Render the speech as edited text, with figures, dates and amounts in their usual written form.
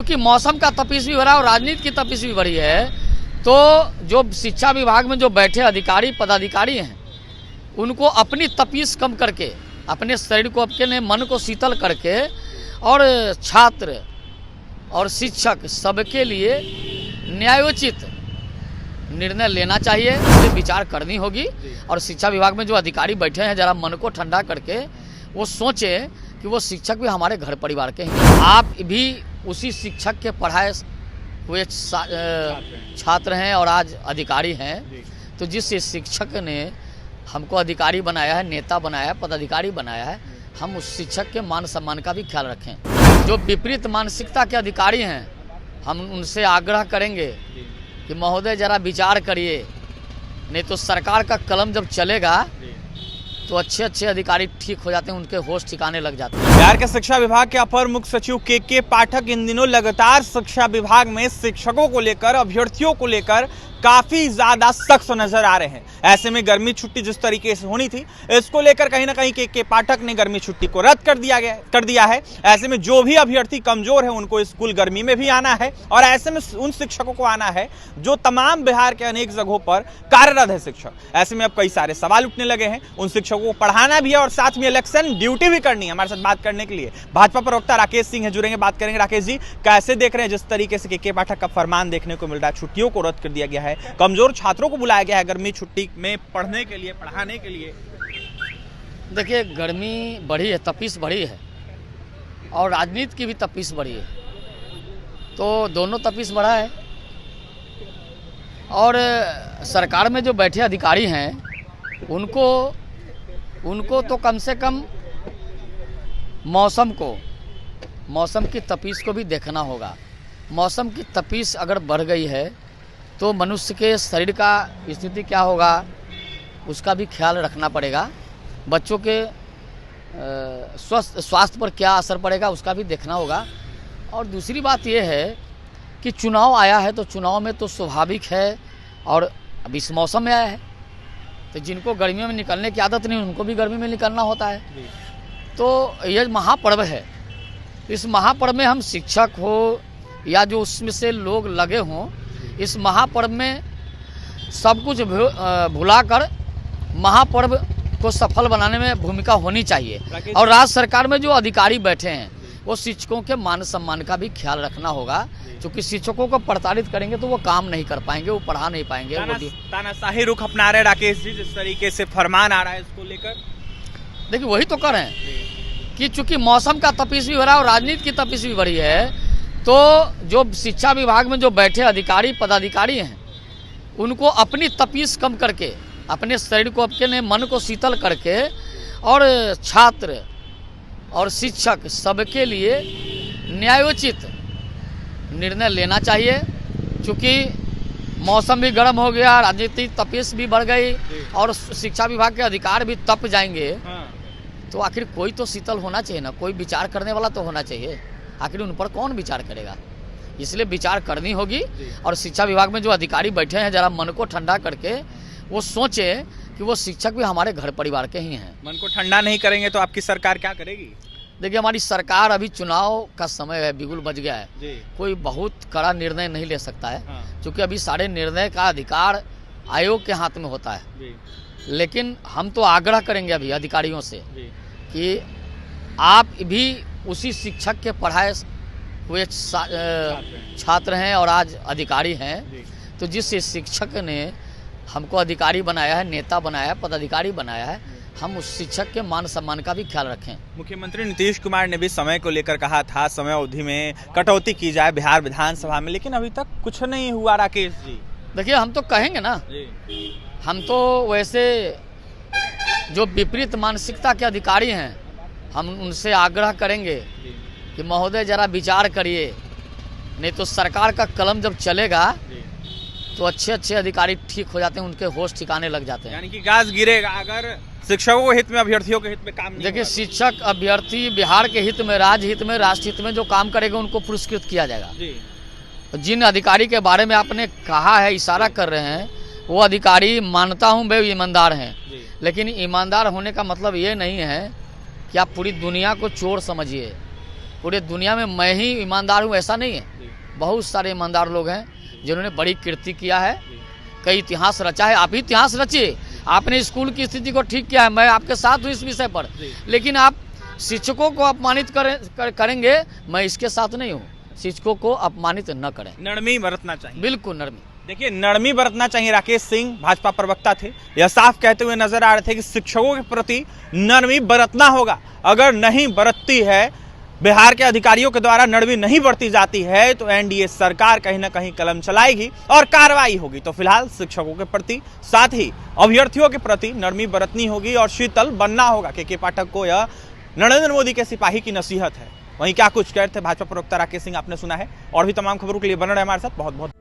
चूंकि मौसम का तपिश भी बढ़ा और राजनीति की तपिश भी बढ़ी है, तो जो शिक्षा विभाग में जो बैठे अधिकारी पदाधिकारी हैं, उनको अपनी तपिश कम करके, अपने शरीर को, अपने मन को शीतल करके और छात्र और शिक्षक सबके लिए न्यायोचित निर्णय लेना चाहिए, इस पर विचार करनी होगी। और शिक्षा विभाग में जो अधिकारी बैठे हैं, जरा मन को ठंडा करके वो सोचें कि वो शिक्षक भी हमारे घर परिवार के हैं। आप भी उसी शिक्षक के पढ़ाए हुए छात्र हैं और आज अधिकारी हैं। तो जिस शिक्षक ने हमको अधिकारी बनाया है, नेता बनाया है, पदाधिकारी बनाया है, हम उस शिक्षक के मान सम्मान का भी ख्याल रखें। जो विपरीत मानसिकता के अधिकारी हैं, हम उनसे आग्रह करेंगे कि महोदय जरा विचार करिए, नहीं तो सरकार का कलम जब चलेगा तो अच्छे अधिकारी ठीक हो जाते हैं, उनके होश ठिकाने लग जाते हैं। बिहार के शिक्षा विभाग के अपर मुख्य सचिव के पाठक इन दिनों लगातार शिक्षा विभाग में शिक्षकों को लेकर, अभ्यर्थियों को लेकर काफी ज्यादा सख्त नजर आ रहे हैं। ऐसे में गर्मी छुट्टी जिस तरीके से होनी थी, इसको लेकर कहीं ना कहीं के पाठक ने गर्मी छुट्टी को रद्द कर दिया है। ऐसे में जो भी अभ्यर्थी कमजोर है उनको स्कूल गर्मी में भी आना है, और ऐसे में उन शिक्षकों को आना है जो तमाम बिहार के अनेक जगहों पर कार्यरत है शिक्षक। ऐसे में अब कई सारे सवाल उठने लगे हैं। उन शिक्षकों को पढ़ाना भी है और साथ में इलेक्शन ड्यूटी भी करनी है। हमारे साथ बात करने के लिए भाजपा प्रवक्ता राकेश सिंह है, जुड़ेंगे, बात करेंगे। राकेश जी, कैसे देख रहे हैं जिस तरीके से के पाठक का फरमान देखने को मिल रहा है, छुट्टियों को रद्द कर दिया गया है, कमजोर छात्रों को बुलाया गया है गर्मी छुट्टी में पढ़ने के लिए, पढ़ाने के लिए? देखिए, गर्मी बढ़ी है, तपिश बढ़ी है, और राजनीति की भी तपिश बढ़ी है, तो दोनों तपिश बढ़ा है। और सरकार में जो बैठे अधिकारी हैं, उनको तो कम से कम मौसम की तपिश को भी देखना होगा। मौसम की तपिश अगर बढ़ गई है तो मनुष्य के शरीर का स्थिति क्या होगा, उसका भी ख्याल रखना पड़ेगा। बच्चों के स्वास्थ्य पर क्या असर पड़ेगा, उसका भी देखना होगा। और दूसरी बात यह है कि चुनाव आया है, तो चुनाव में तो स्वाभाविक है, और अब इस मौसम में आया है, तो जिनको गर्मियों में निकलने की आदत नहीं, उनको भी गर्मी में निकलना होता है। तो यह महापर्व है। इस महापर्व में हम शिक्षक हो या जो उसमें से लोग लगे हों, इस महापर्व में सब कुछ भुलाकर महापर्व को सफल बनाने में भूमिका होनी चाहिए। और राज्य सरकार में जो अधिकारी बैठे हैं, वो शिक्षकों के मान सम्मान का भी ख्याल रखना होगा, क्योंकि शिक्षकों को प्रताड़ित करेंगे तो वो काम नहीं कर पाएंगे, वो पढ़ा नहीं पाएंगे। तानाशाही रुख अपना रहे राकेश जी, जिस तरीके से फरमान आ रहा है इसको लेकर। देखिए, वही तो कर रहे हैं कि चूंकि मौसम का तपिश भी बढ़ा और राजनीति की तपिश भी बढ़ी है, तो जो शिक्षा विभाग में जो बैठे अधिकारी पदाधिकारी हैं, उनको अपनी तपिश कम करके, अपने शरीर को, अपने मन को शीतल करके और छात्र और शिक्षक सबके लिए न्यायोचित निर्णय लेना चाहिए। क्योंकि मौसम भी गर्म हो गया, राजनीतिक तपिश भी बढ़ गई और शिक्षा विभाग के अधिकार भी तप जाएंगे, तो आखिर कोई तो शीतल होना चाहिए ना, कोई विचार करने वाला तो होना चाहिए। आखिर उन पर कौन विचार करेगा? इसलिए विचार करनी होगी। और शिक्षा विभाग में जो अधिकारी बैठे हैं, जरा मन को ठंडा करके वो सोचें कि वो शिक्षक भी हमारे घर परिवार के ही हैं। मन को ठंडा नहीं करेंगे तो आपकी सरकार क्या करेगी? देखिए, हमारी सरकार, अभी चुनाव का समय है, बिगुल बज गया है, कोई बहुत कड़ा निर्णय नहीं ले सकता है, क्योंकि अभी सारे निर्णय का अधिकार आयोग के हाथ में होता है। लेकिन हम तो आग्रह करेंगे अभी अधिकारियों से कि आप भी उसी शिक्षक के पढ़ाए हुए छात्र हैं और आज अधिकारी हैं। तो जिस शिक्षक ने हमको अधिकारी बनाया है, नेता बनाया है, पदाधिकारी बनाया है, हम उस शिक्षक के मान सम्मान का भी ख्याल रखें। मुख्यमंत्री नीतीश कुमार ने भी समय को लेकर कहा था, समय अवधि में कटौती की जाए बिहार विधानसभा में, लेकिन अभी तक कुछ नहीं हुआ। राकेश जी, देखिए, हम तो कहेंगे ना, हम तो वैसे जो विपरीत मानसिकता के अधिकारी हैं, हम उनसे आग्रह करेंगे कि महोदय जरा विचार करिए, नहीं तो सरकार का कलम जब चलेगा तो अच्छे अधिकारी ठीक हो जाते हैं, उनके होश ठिकाने लग जाते हैं। यानी कि गाज गिरेगा अगर शिक्षकों के हित में, अभ्यर्थियों के हित में काम नहीं। देखिए, शिक्षक अभ्यर्थी बिहार के हित में, राज्य हित में, राष्ट्र हित में जो काम करेगा उनको पुरस्कृत किया जाएगा। जिन अधिकारी के बारे में आपने कहा है, इशारा कर रहे हैं, वो अधिकारी मानता हूँ वे ईमानदार हैं, लेकिन ईमानदार होने का मतलब ये नहीं है कि आप पूरी दुनिया को चोर समझिए। पूरे दुनिया में मैं ही ईमानदार हूँ ऐसा नहीं है, बहुत सारे ईमानदार लोग हैं जिन्होंने बड़ी कीर्ति किया है, कई इतिहास रचा है। आप ही इतिहास रचिए, आपने स्कूल की स्थिति को ठीक किया है, मैं आपके साथ हूँ इस विषय पर, लेकिन आप शिक्षकों को अपमानित करेंगे, मैं इसके साथ नहीं हूँ। शिक्षकों को अपमानित न करें, नरमी बरतना चाहिए। बिल्कुल नरमी। देखिए, नरमी बरतना चाहिए। राकेश सिंह भाजपा प्रवक्ता थे, यह साफ कहते हुए नजर आ रहे थे कि शिक्षकों के प्रति नरमी बरतना होगा। अगर नहीं बरतती है, बिहार के अधिकारियों के द्वारा नरमी नहीं बरती जाती है, तो एनडीए सरकार कहीं ना कहीं कलम चलाएगी और कार्रवाई होगी। तो फिलहाल शिक्षकों के प्रति, साथ ही अभ्यर्थियों के प्रति नरमी बरतनी होगी और शीतल बनना होगा। के पाठक को यह नरेंद्र मोदी के सिपाही की नसीहत है। वहीं क्या कुछ कहते थे भाजपा प्रवक्ता राकेश सिंह, आपने सुना है। और भी तमाम खबरों के लिए बने रहे हमारे साथ। बहुत बहुत